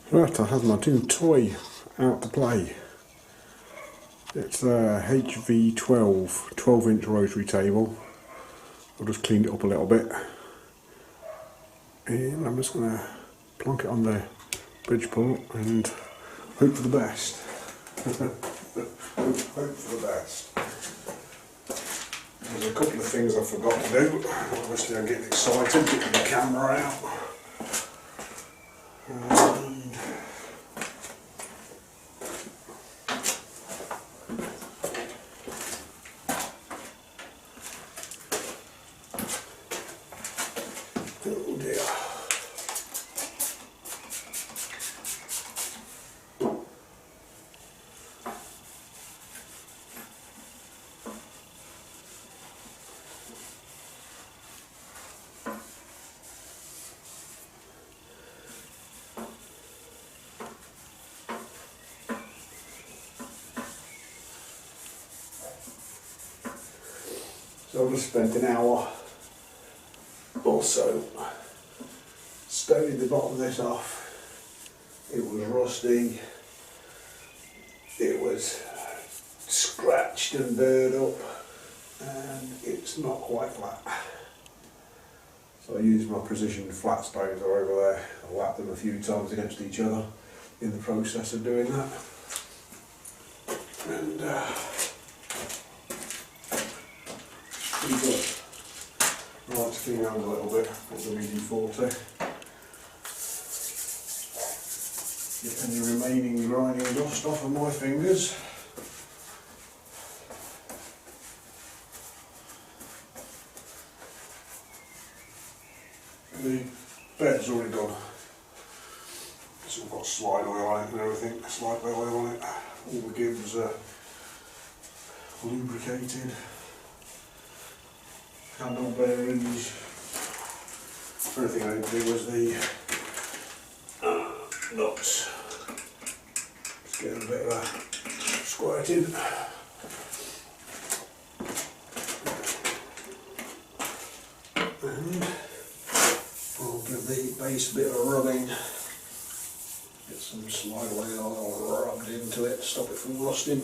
Right, I have my new toy out to play. It's a HV12 12-inch rotary table. I've just cleaned it up a little bit. And I'm just going to plonk it on the Bridgeport and hope for the best. Hope for the best. There's a couple of things I forgot to do. Obviously I'm getting excited, getting the camera out. Oh dear. So I've just spent an hour or so stoning the bottom of this off. It was rusty, it was scratched and burred up, and it's not quite flat. So I used my precision flat stones over there. I whacked them a few times against each other in the process of doing that. And pretty good. I like to clean out a little bit with the WD-40. Get any remaining grinding dust off of my fingers. The bed's already done. It's all got slide oil on it and everything, slide oil on it. All the gibs are lubricated. Handle bearings. Everything I did do was the nuts. Just getting a bit of a squirting. And I'll give the base a bit of a rubbing. Get some slide oil rubbed into it, stop it from rusting.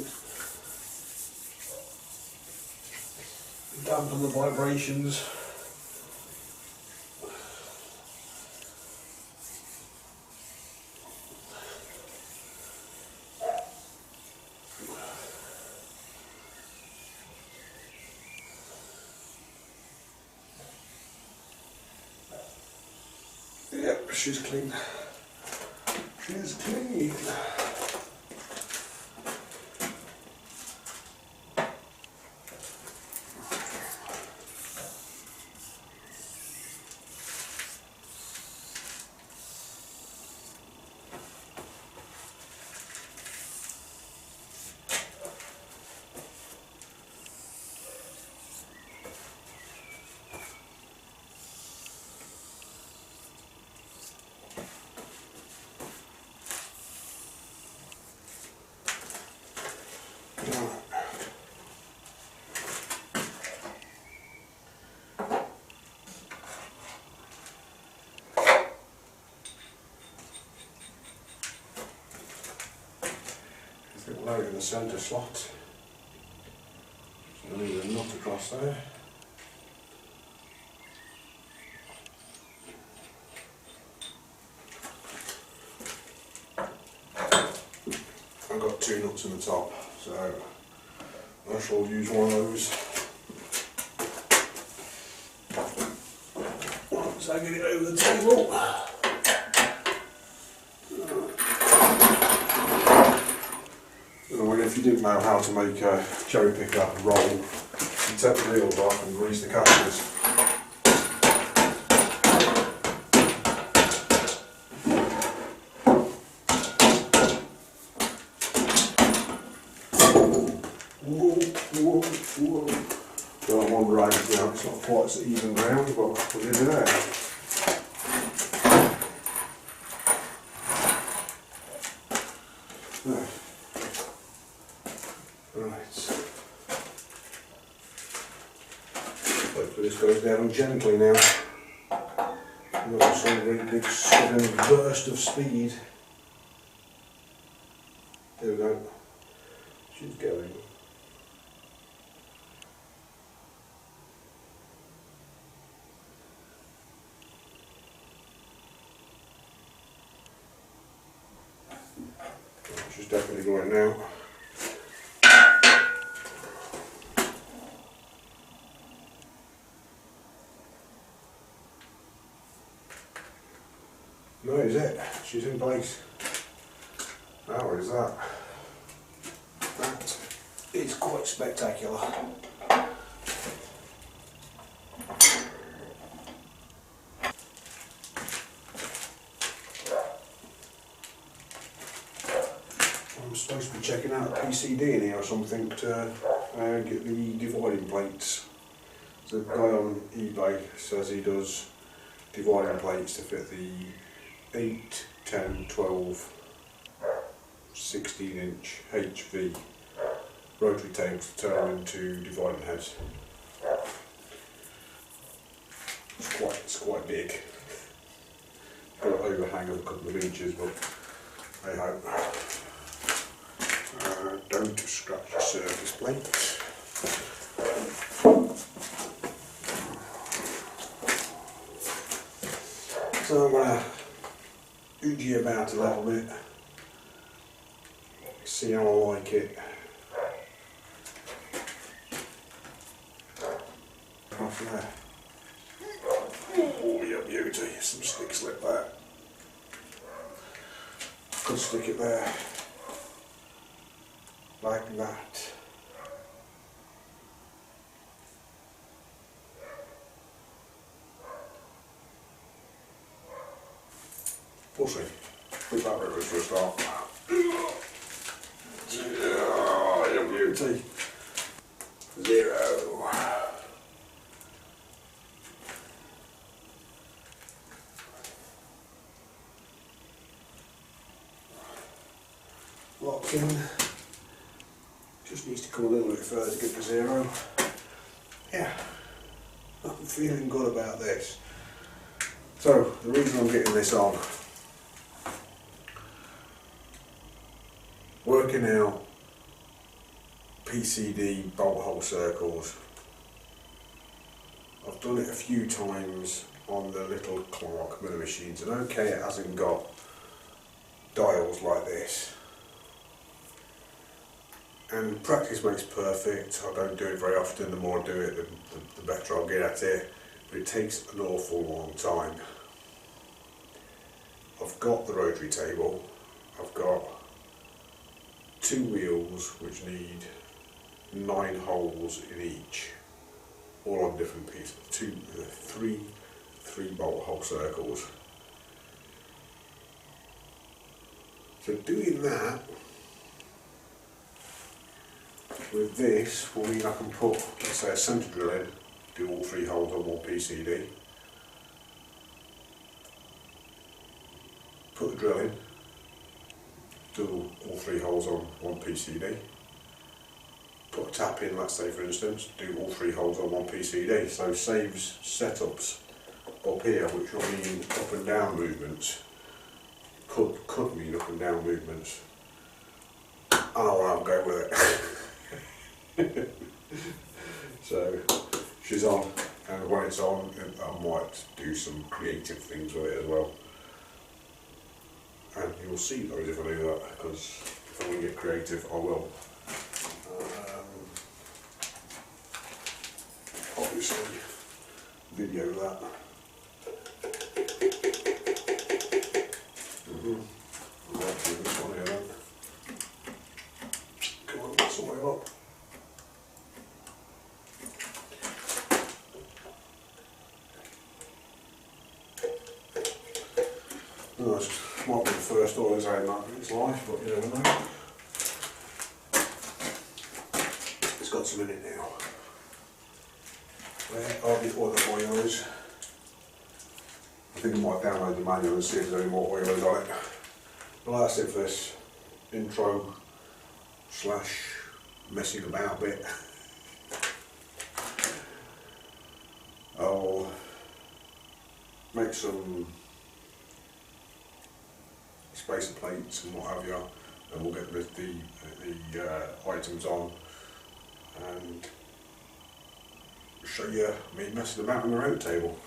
Dampen the vibrations. Yep, she's clean. She's clean. Load in the centre slot. So leave a nut across there. I've got two nuts in the top, so I shall use one of those once I get it over the table. If you didn't know how to make a cherry picker roll, you take the wheels off and grease the casters. Whoa, whoa, whoa. Well, I'm on right now, it's not quite as even ground, but we're nearly there. Right. Hopefully this goes down gently now. Not some really big sudden burst of speed. There we go. She's going. She's definitely going now. No, is it? She's in place. How is that? That is quite spectacular. I'm supposed to be checking out a PCD in here or something to get the dividing plates. So the guy on eBay says he does dividing plates to fit the 8, 10, 12, 16 inch HV rotary tables to turn them into dividing heads. It's quite big. Got an overhang of a couple of inches, but hey ho. Don't scratch the surface plate. So I'm going to oogie about a little bit, see how I like it. Off there. Oh, yeah, beauty, some stick slip there. Could stick it there, like that. We'll see. Put that reverse for a start. Oh, yeah, beauty. 0. Lock in. Just needs to come a little bit further to get to 0. Yeah, I'm feeling good about this. So, the reason I'm getting this on, working out PCD bolt hole circles. I've done it a few times on the little Clark milling machines, and okay, it hasn't got dials like this. And practice makes perfect. I don't do it very often. The more I do it, the better I'll get at it. But it takes an awful long time. I've got the rotary table. I've got 2 wheels which need 9 holes in each, all on different pieces. 3 bolt hole circles. So doing that with this will mean I can put, let's say, a centre drill in, do all 3 holes on one PCD, put the drill in, do all 3 holes on one PCD, put a tap in, let's say for instance, do all 3 holes on one PCD, so saves setups up here, which will mean up and down movements, could mean up and down movements, and I'll go with it. So she's on, and when it's on, I might do some creative things with it as well. And you'll see those if I do that, because if I want to get creative, I will. Obviously, video that. This one here then. Come on, that's the way up. Oh, this might be the first oil he's had in its life, but you never know. It's got some in it now. Where are the other oils? I think I might download the manual and see if there's any more oils on it. Well, that's it for this intro / messing about bit. I'll make some spacer plates and what have you, and we'll get the items on and show you me messing about on the round table.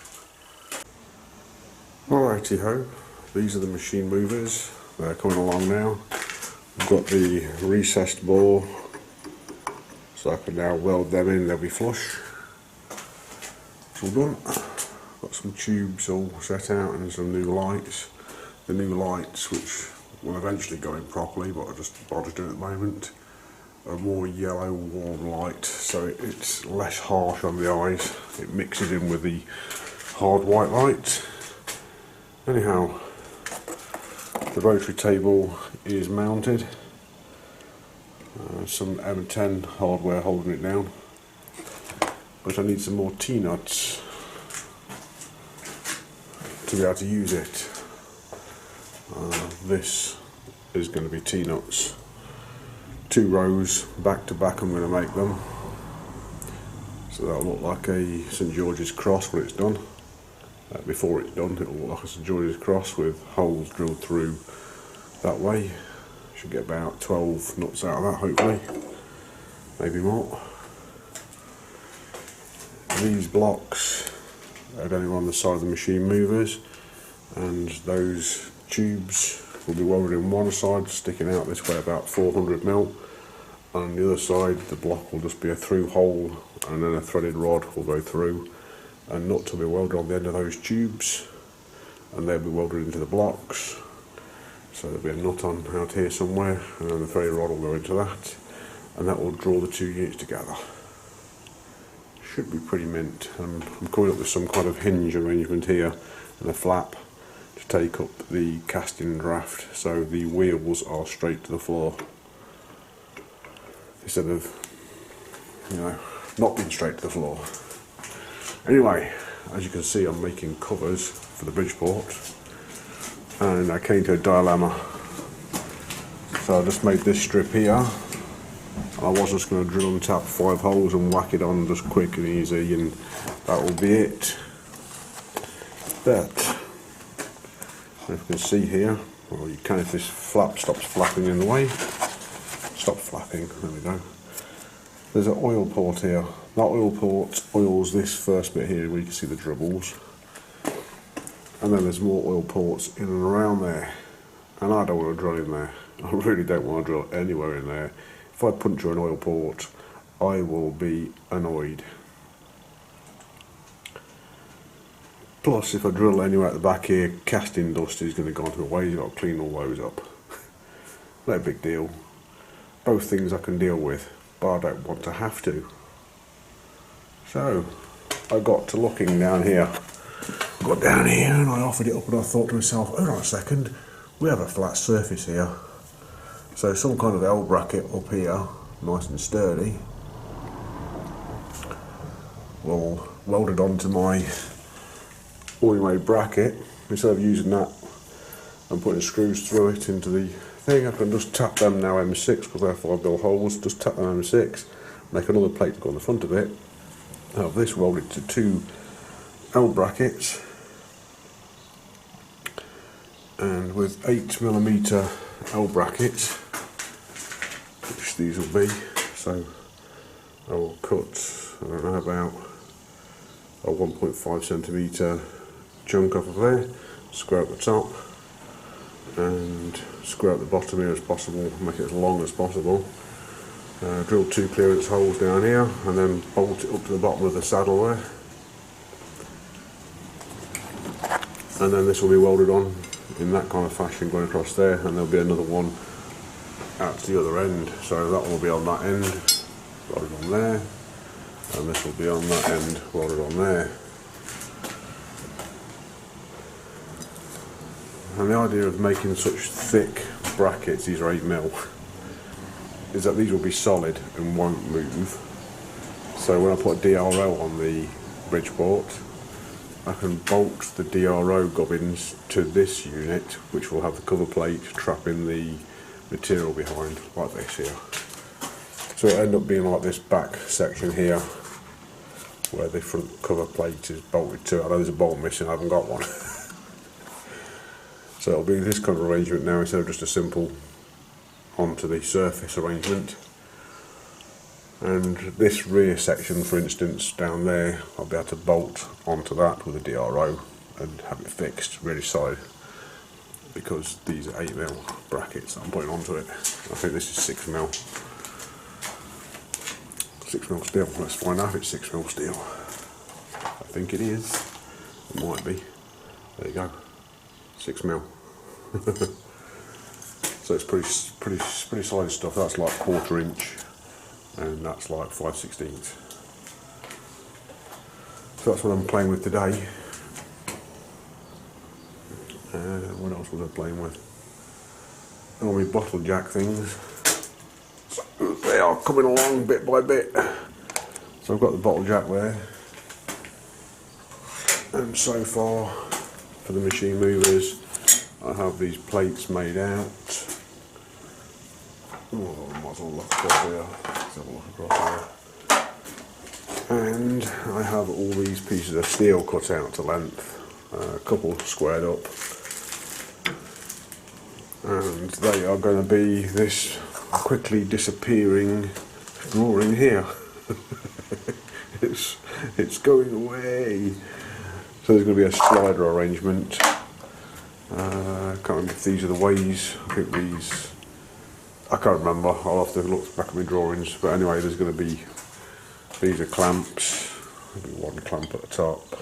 Alrighty ho, these are the machine movers. They're coming along now. I've got the recessed bore, so I can now weld them in, they'll be flush. It's all done. Got some tubes all set out and some new lights. The new lights, which will eventually go in properly, but I just bothered doing it at the moment, a more yellow warm light, so it's less harsh on the eyes. It mixes in with the hard white light. Anyhow, the rotary table is mounted. Some M10 hardware holding it down, but I need some more T-nuts to be able to use it. This is going to be T-nuts. 2 rows back to back I'm going to make them. So that'll look like a St George's cross when it's done. Before it's done, it'll look like a St George's cross with holes drilled through that way. Should get about 12 nuts out of that, hopefully, maybe more. These blocks are going to go on the side of the machine movers, and those tubes will be welded in one side, sticking out this way about 400mm. On the other side, the block will just be a through hole, and then a threaded rod will go through. A nut will be welded on the end of those tubes, and they'll be welded into the blocks. So there'll be a nut on out here somewhere, and then the threaded rod will go into that, and that will draw the 2 units together. Should be pretty mint. I'm coming up with some kind of hinge arrangement here and a flap to take up the casting draft, so the wheels are straight to the floor instead of, you know, not being straight to the floor. Anyway, as you can see, I'm making covers for the Bridgeport, and I came to a dilemma. So I just made this strip here. I was just going to drill and tap 5 holes and whack it on just quick and easy, and that will be it. But if you can see here, well, you can if this flap stops flapping in the way. Stop flapping, there we go. There's an oil port here. That oil port oils this first bit here where you can see the dribbles. And then there's more oil ports in and around there. And I don't want to drill in there. I really don't want to drill anywhere in there. If I puncture an oil port, I will be annoyed. Plus, if I drill anywhere at the back here, casting dust is going to go onto my way. You've got to clean all those up. No big deal. Both things I can deal with, but I don't want to have to. So, I got to looking down here. Got down here and I offered it up, and I thought to myself, hold on a second, we have a flat surface here. So some kind of L bracket up here, nice and sturdy, will weld it onto my oil-made bracket. Instead of using that and putting screws through it into the thing, I can just tap them now M6, because they're 5mm holes, just tap them M6, make another plate to go on the front of it. Now this welded to 2 L brackets, and with 8mm L brackets, which these will be, so I will cut, I don't know, about a 1.5cm chunk off of there, square up the top and square up the bottom here as possible, make it as long as possible. Drill 2 clearance holes down here and then bolt it up to the bottom of the saddle there, and then this will be welded on in that kind of fashion going across there, and there'll be another one out to the other end, so that one will be on that end, welded on there, and this will be on that end, welded on there. And the idea of making such thick brackets, these are 8mm, is that these will be solid and won't move. So when I put a DRO on the Bridgeport, I can bolt the DRO gubbins to this unit, which will have the cover plate trapping the material behind, like this here. So it'll end up being like this back section here, where the front cover plate is bolted to. I know there's a bolt missing, I haven't got one. So it'll be this kind of arrangement now, instead of just a simple onto the surface arrangement. And this rear section, for instance, down there, I'll be able to bolt onto that with a DRO and have it fixed really solid, because these are 8mm brackets that I'm putting onto it. I think this is 6mm. 6mm steel. Let's find out if it's 6mm steel. I think it is. It might be. There you go. 6mm. So it's pretty solid stuff. That's like 1/4 inch, and that's like 5/16. So that's what I'm playing with today. What else was I playing with? All my bottle jack things. They are coming along bit by bit. So I've got the bottle jack there, and so far for the machine movers I have these plates made out. Oh, I might as well look across here. Let's have a look across here. And I have all these pieces of steel cut out to length, a couple squared up, and they are going to be this quickly disappearing drawing here. it's going away. So there's going to be a slider arrangement. I can't remember if these are the ways. I think these, I can't remember, I'll have to look back at my drawings, but anyway, there's going to be, these are clamps. There'll be one clamp at the top,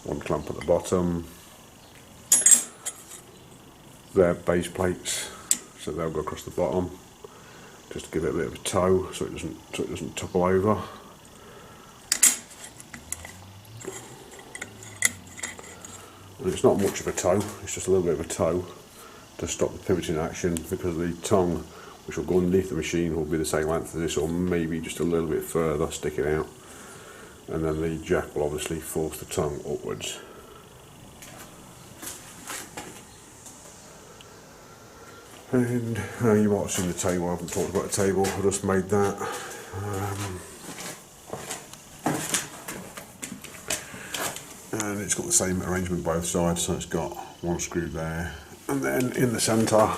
one clamp at the bottom. They're base plates, so they'll go across the bottom, just to give it a bit of a toe, so it doesn't topple over. And it's not much of a toe, it's just a little bit of a toe to stop the pivoting action, because the tongue, which will go underneath the machine, will be the same length as this, or maybe just a little bit further sticking out, and then the jack will obviously force the tongue upwards. And you might have seen the table. I haven't talked about the table, I just made that. And it's got the same arrangement both sides, so it's got one screw there, and then in the centre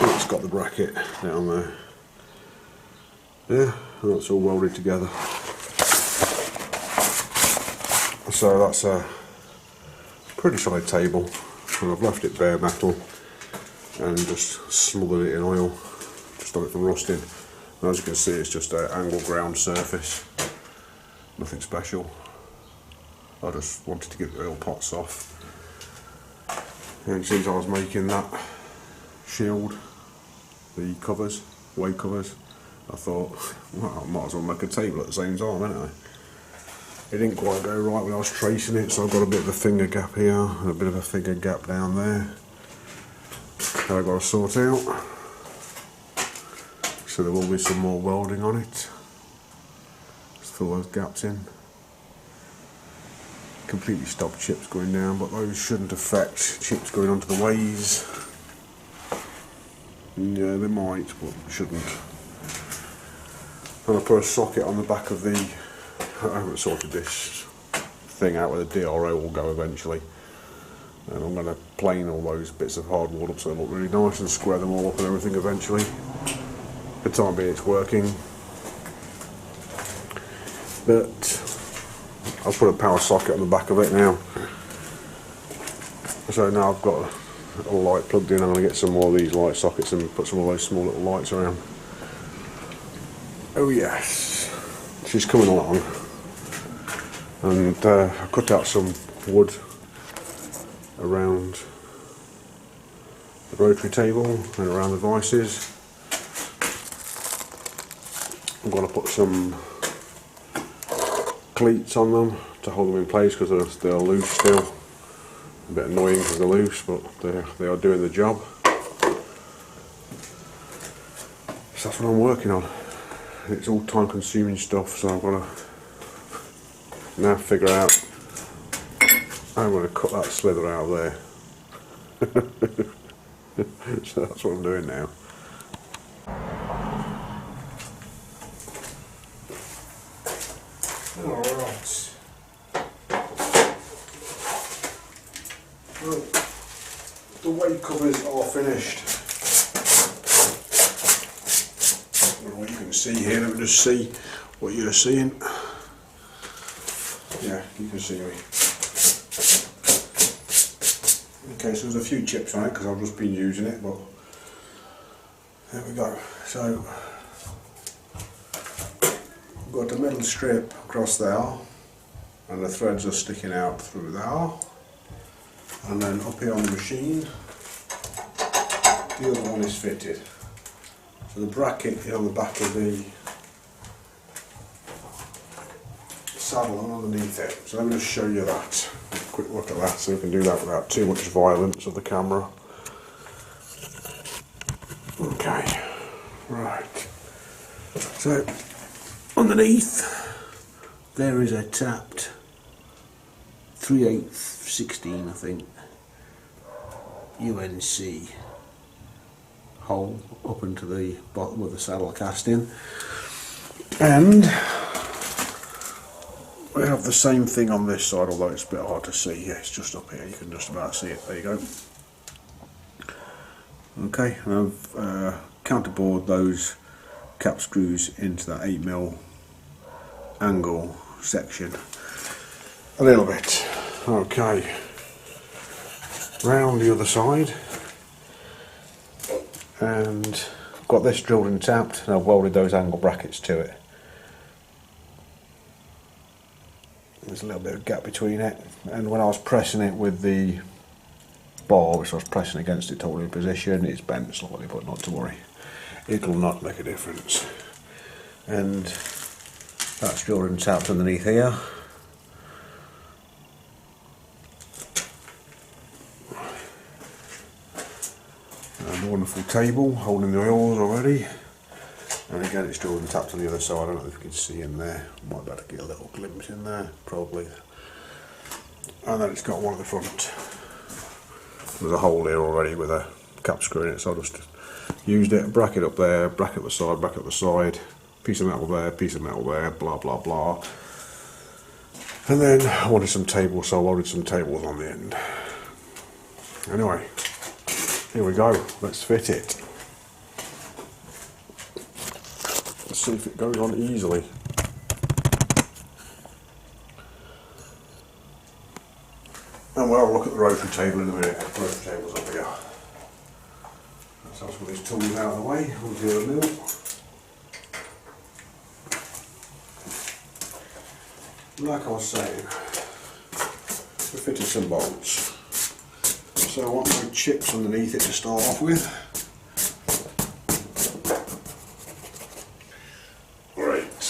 it's got the bracket down there. Yeah, and that's all welded together. So that's a pretty solid table, and I've left it bare metal and just smothered it in oil to stop it from rusting. And as you can see, it's just an angle ground surface, nothing special. I just wanted to get the oil pots off, and since I was making that shield, the covers, weight covers, I thought, well, I might as well make a table at the same time, ain't I? It didn't quite go right when I was tracing it, so I've got a bit of a finger gap here and a bit of a finger gap down there that I've got to sort out. So there will be some more welding on it. Just fill those gaps in. Completely stop chips going down, but those shouldn't affect chips going onto the ways. Yeah, they might, but shouldn't. And I put a socket on the back of the, I haven't sorted this thing out where the DRO will go eventually, and I'm going to plane all those bits of hardwood up so they look really nice and square them all up and everything eventually. For the time being it's working, but I'll put a power socket on the back of it now. So now I've got a light plugged in, I'm going to get some more of these light sockets and put some of those small little lights around. Oh yes, she's coming along. And I cut out some wood around the rotary table and around the vices. I'm going to put some cleats on them to hold them in place because they're loose still. A bit annoying because they're loose, but they are doing the job. So that's what I'm working on. It's all time consuming stuff, so I've got to now figure out how I'm going to cut that slither out of there. So that's what I'm doing now. Alright. Well, the weight covers are finished. What you can see here, let me just see what you're seeing. Yeah, you can see me. Okay, so there's a few chips on it because I've just been using it, but there we go. So I've got a metal strip across there, and the threads are sticking out through there. And then up here on the machine, the other one is fitted. So the bracket is on the back of the saddle and underneath it. So let me just show you that. A quick look at that so we can do that without too much violence of the camera. Okay, right. So underneath there is a tapped 3/8 16, I think, UNC hole up into the bottom of the saddle casting, and we have the same thing on this side, although it's a bit hard to see. Yeah, it's just up here, you can just about see it. There you go. Okay, and I've counterbored those cap screws into that 8mm angle section a little bit. Okay, round the other side, and got this drilled and tapped, and I've welded those angle brackets to it. There's a little bit of gap between it, and when I was pressing it with the bar, which I was pressing against it to hold it in position, it's bent slightly, but not to worry, it'll not make a difference. And that's drilled and tapped underneath here. And a wonderful table holding the oils already, and again it's drilled and tapped on the other side. I don't know if you can see in there, might be able to get a little glimpse in there, probably. And then it's got one at the front. There's a hole here already with a cap screw in it, so I just used it, bracket up there, bracket the side, bracket the side, piece of metal there, piece of metal there, blah blah blah. And then I wanted some tables, so I welded some tables on the end. Anyway, here we go, let's fit it. Let's see if it goes on easily. And we'll have a look at the rotary table in a minute. The rotary table's up here. So I'll put these tools out of the way, we'll do a mill. Like I was saying, we fitted some bolts. So I want my chips underneath it to start off with. Right,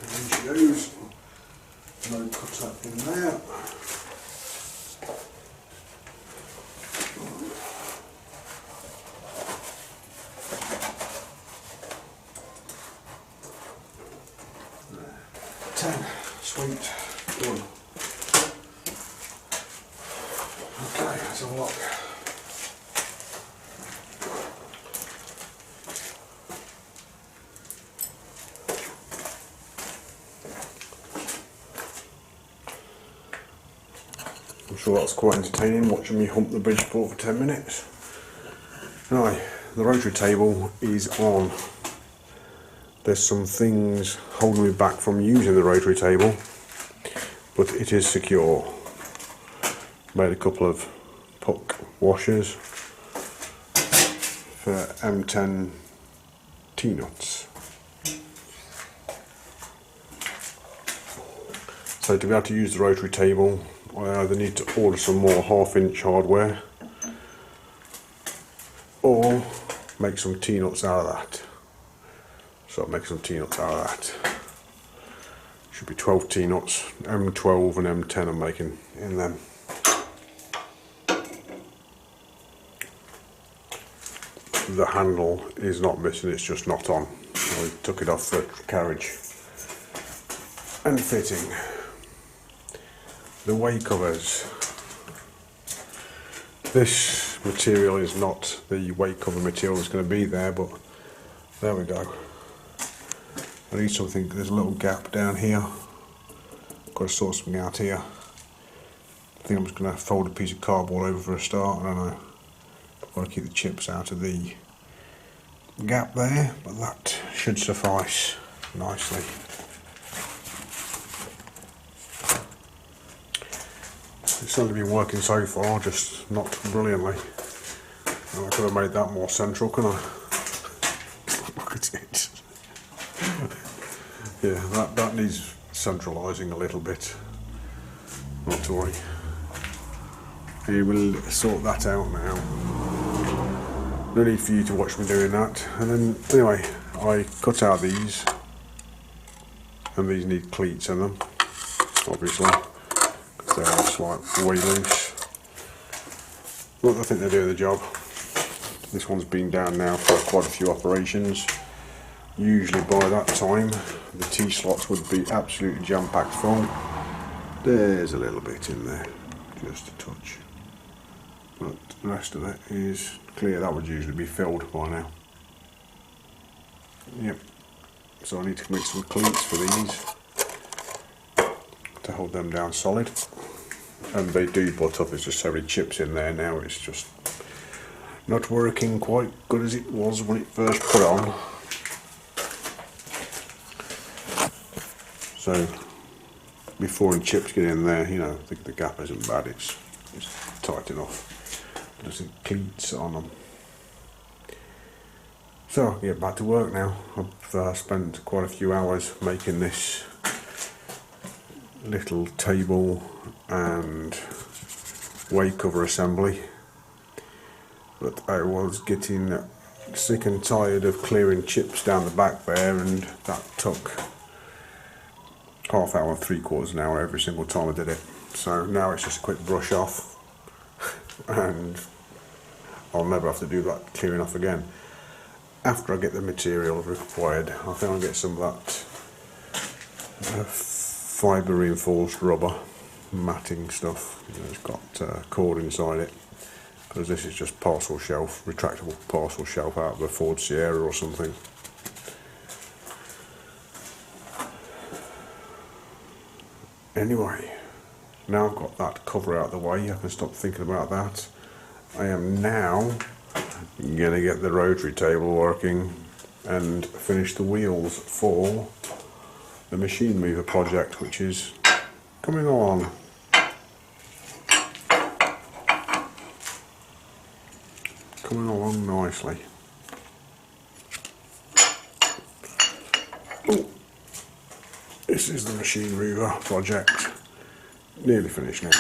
there she goes. No cut up in there. Sweet, done. Okay, let's have a look. I'm sure that's quite entertaining, watching me hump the Bridgeport for 10 minutes. Anyway, the rotary table is on. There's some things holding me back from using the rotary table, but it is secure. Made a couple of puck washers for M10 T-nuts. So to be able to use the rotary table, I either need to order some more 1/2" hardware or make some T-nuts out of that. So I'll make some T-nuts out of that. Should be 12 T-nuts, M12 and M10 I'm making in them. The handle is not missing, it's just not on. I took it off the carriage. And fitting. The way covers. This material is not the weight cover material that's going to be there, but there we go. I need something, there's a little gap down here. Got to sort something out here. I think I'm just going to fold a piece of cardboard over for a start, I don't know. Got to keep the chips out of the gap there, but that should suffice nicely. It's seems to be working so far, just not brilliantly. I could have made that more central, couldn't I? Look at it. Yeah, that needs centralising a little bit. Not to worry. We will sort that out now. No need for you to watch me doing that. And then, anyway, I cut out these, and these need cleats in them, obviously, because they're just like way loose. But I think they're doing the job. This one's been down now for quite a few operations. Usually by that time, the T-slots would be absolutely jam-packed full. There's a little bit in there, just a touch. But the rest of it is clear. That would usually be filled by now. Yep. So I need to make some cleats for these to hold them down solid. And they do butt up. It's just so many chips in there now. It's just not working quite good as it was when it first put on. So before the chips get in there, you know, the gap isn't bad. It's tight enough. There's some cleats on them. So I'll get back to work now. I've spent quite a few hours making this little table and way cover assembly, but I was getting sick and tired of clearing chips down the back there, and that took half hour, 3/4 an hour every single time I did it. So now it's just a quick brush off and I'll never have to do that clearing off again. After I get the material required, I think I'll get some of that fibre reinforced rubber matting stuff. It's got cord inside it, because this is just parcel shelf, retractable parcel shelf out of a Ford Sierra or something. Anyway, now I've got that cover out of the way, I can stop thinking about that. I am now going to get the rotary table working and finish the wheels for the machine mover project, which is coming along. Coming along nicely. Ooh. This is the machine mover project. Nearly finished now.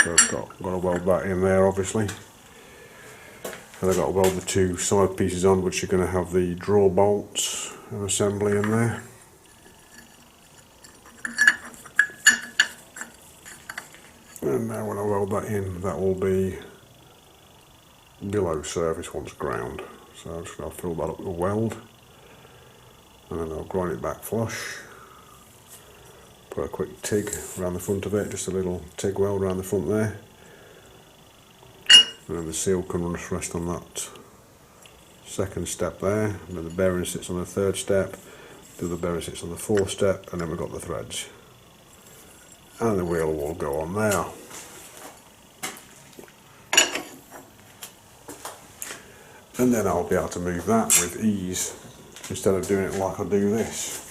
So I've got to weld that in there, obviously. And I've got to weld the two side pieces on, which are going to have the draw bolts and assembly in there. And now when I weld that in, that will be below surface once ground. So I'm just going to fill that up with a weld, and then I'll grind it back flush. Put a quick TIG around the front of it, just a little TIG weld around the front there. And then the seal can rest on that second step there, and then the bearing sits on the third step, the other bearing sits on the fourth step, and then we've got the threads. And the wheel will go on there. And then I'll be able to move that with ease, instead of doing it like I do this.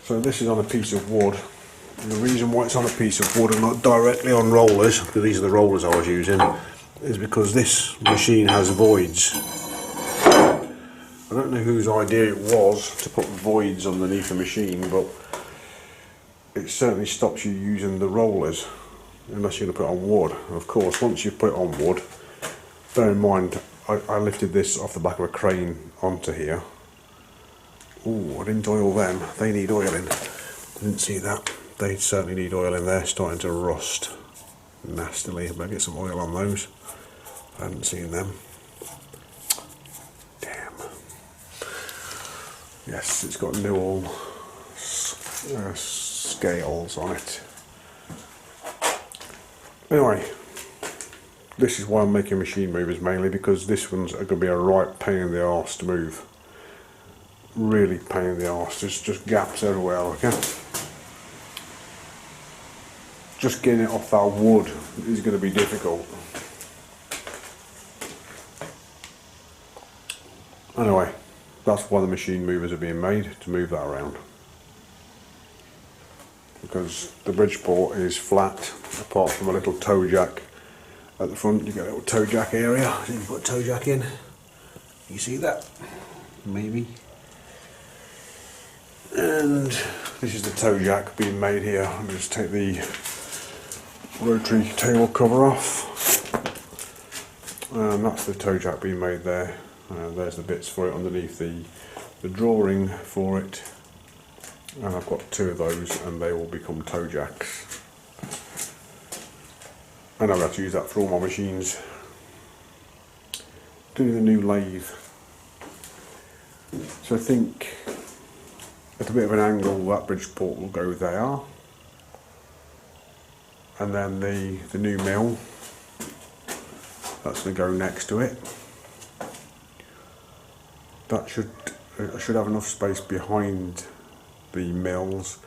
So this is on a piece of wood, and the reason why it's on a piece of wood and not directly on rollers, because these are the rollers I was using, is because this machine has voids. I don't know whose idea it was to put voids underneath the machine, but it certainly stops you using the rollers unless you're going to put it on wood. And of course, once you put it on wood, bear in mind I lifted this off the back of a crane onto here. Ooh, I didn't oil them. They need oiling. Didn't see that. They certainly need oil in there, starting to rust nastily. I better get some oil on those. I hadn't seen them. Damn. Yes, it's got Newell scales on it. Anyway, this is why I'm making machine movers mainly, because this one's going to be a right pain in the arse to move. Really pain in the arse. There's just gaps everywhere, okay? just getting it off that wood is going to be difficult. Anyway, that's why the machine movers are being made, to move that around. Because the Bridgeport is flat, apart from a little toe jack at the front. You get a little toe jack area, so you can put a toe jack in. You see that? Maybe. And this is the toe jack being made here. Let me just take the Rotary table cover off. And that's the toe jack being made there. There's the bits for it underneath the drawing for it. And I've got 2 of those, and they will become toe jacks. And I've got to use that for all my machines. Doing the new lathe. So I think at a bit of an angle that Bridgeport will go there. And then the new mill, that's going to go next to it. That I should have enough space behind the mills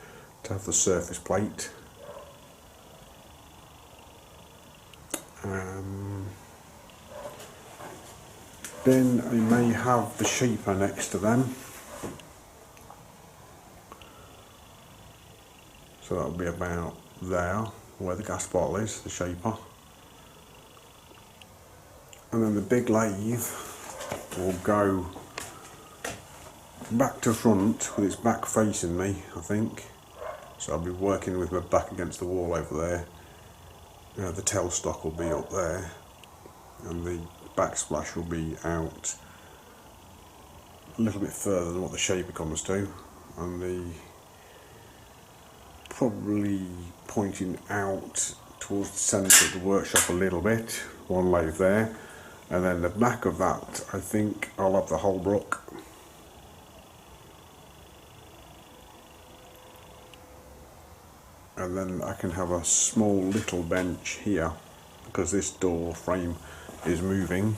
to have the surface plate. Then I may have the shaper next to them. So that'll be about there, where the gas bottle is, the shaper. And then the big lathe will go back to front with its back facing me, I think. So I'll be working with my back against the wall over there. The tailstock will be up there, and the backsplash will be out a little bit further than what the shaper comes to, and the probably pointing out towards the centre of the workshop a little bit, one lathe there, and then the back of that I think I'll have the whole brook. And then I can have a small little bench here, because this door frame is moving.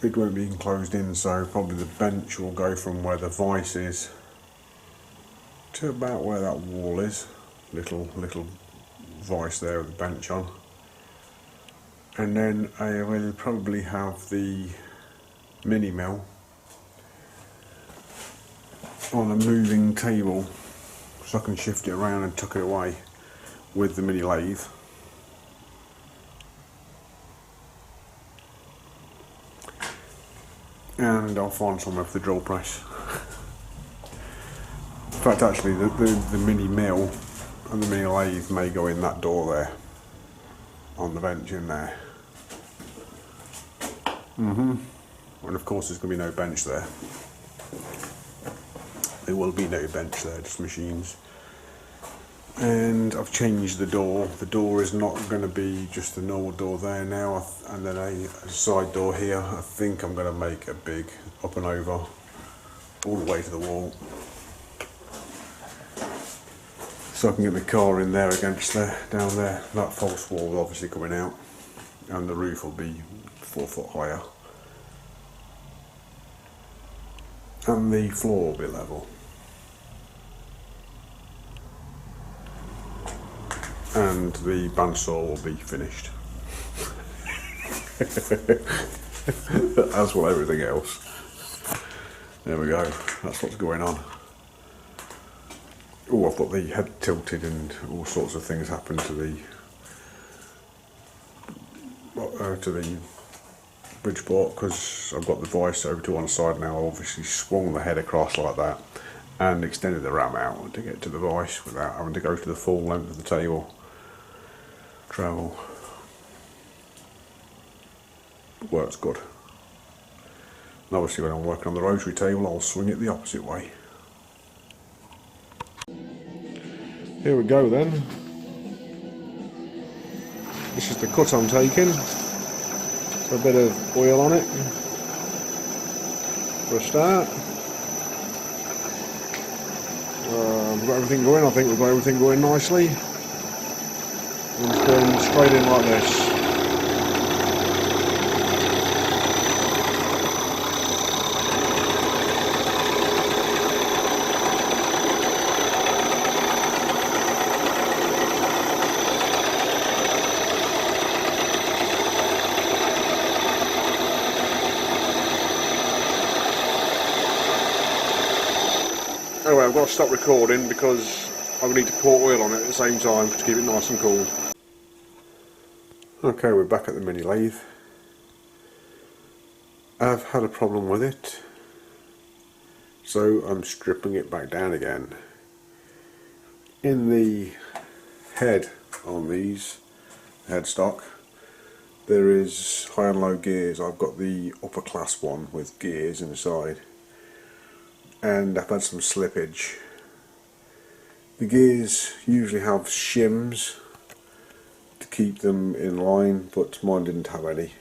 It won't be enclosed in, so probably the bench will go from where the vice is to about where that wall is. Little vice there with the bench on. And then I will probably have the mini mill on a moving table, so I can shift it around and tuck it away with the mini lathe. And I'll find somewhere for the drill press. In fact, actually the mini mill and the mini lathe may go in that door there, on the bench in there. And of course there's going to be no bench there. There will be no bench there, just machines. And I've changed the door. The door is not going to be just a normal door there now, and then a side door here. I think I'm going to make a big up and over all the way to the wall, so I can get my car in there against there, down there. That false wall is obviously coming out, and the roof will be 4 foot higher, and the floor will be level. And the bandsaw will be finished. As will everything else. There we go, that's what's going on. Oh, I've got the head tilted and all sorts of things happened to the Bridgeport, because I've got the vice over to one side now. I obviously swung the head across like that and extended the ram out to get to the vice without having to go to the full length of the table. Travel. Works good. And obviously when I'm working on the rotary table, I'll swing it the opposite way. Here we go then. This is the cut I'm taking. So a bit of oil on it for a start. We've got everything going. I think we've got everything going nicely. I'm just going straight in like this. Anyway, I've got to stop recording because I need to pour oil on it at the same time to keep it nice and cool. Okay, we're back at the mini lathe. I've had a problem with it, so I'm stripping it back down again. In the head on these headstock, there is high and low gears. I've got the upper class one with gears inside, and I've had some slippage. The gears usually have shims to keep them in line, but mine didn't have any,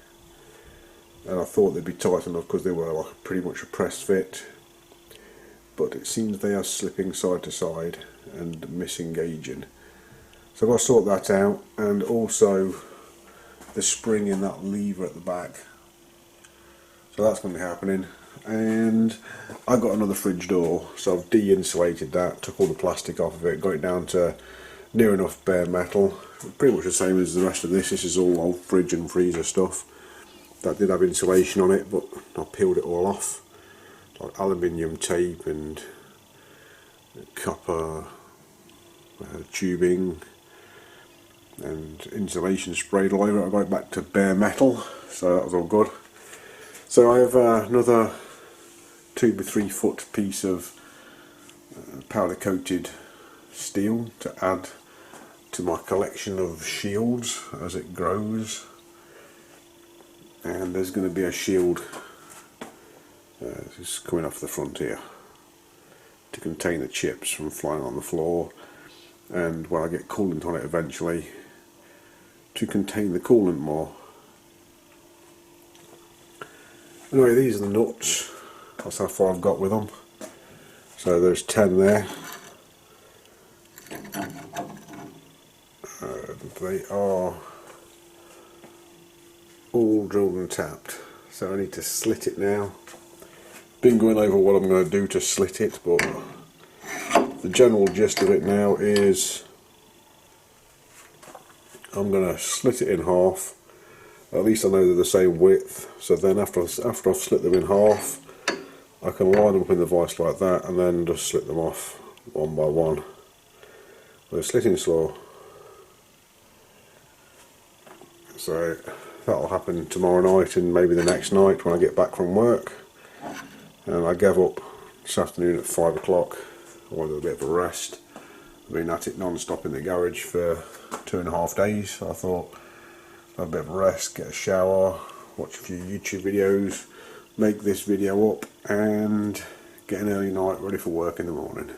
and I thought they'd be tight enough because they were like pretty much a press fit, but it seems they are slipping side to side and misengaging. So I've got to sort that out, and also the spring in that lever at the back. So that's going to be happening. And I got another fridge door, so I've de-insulated that, took all the plastic off of it, got it down to near enough bare metal. Pretty much the same as the rest of this. This is all old fridge and freezer stuff. That did have insulation on it, but I peeled it all off. Like aluminium tape and copper tubing and insulation sprayed all over it. I got it back to bare metal, so that was all good. So I have another 2 by 3 foot piece of powder coated steel to add to my collection of shields as it grows, and there's going to be a shield just coming off the front here to contain the chips from flying on the floor, and when I get coolant on it eventually, to contain the coolant more. Anyway, these are the nuts. That's how far I've got with them. So there's 10 there. They are all drilled and tapped. So I need to slit it now. Been going over what I'm going to do to slit it, but the general gist of it now is I'm going to slit it in half. At least I know they're the same width, so then after I've slit them in half, I can line them up in the vise like that and then just slit them off one by one with a slitting saw. So that'll happen tomorrow night and maybe the next night when I get back from work. And I gave up this afternoon at 5 o'clock. I wanted a bit of a rest. I've been at it non-stop in the garage for 2.5 days, so I thought have a bit of a rest, get a shower, watch a few YouTube videos, make this video up and get an early night ready for work in the morning.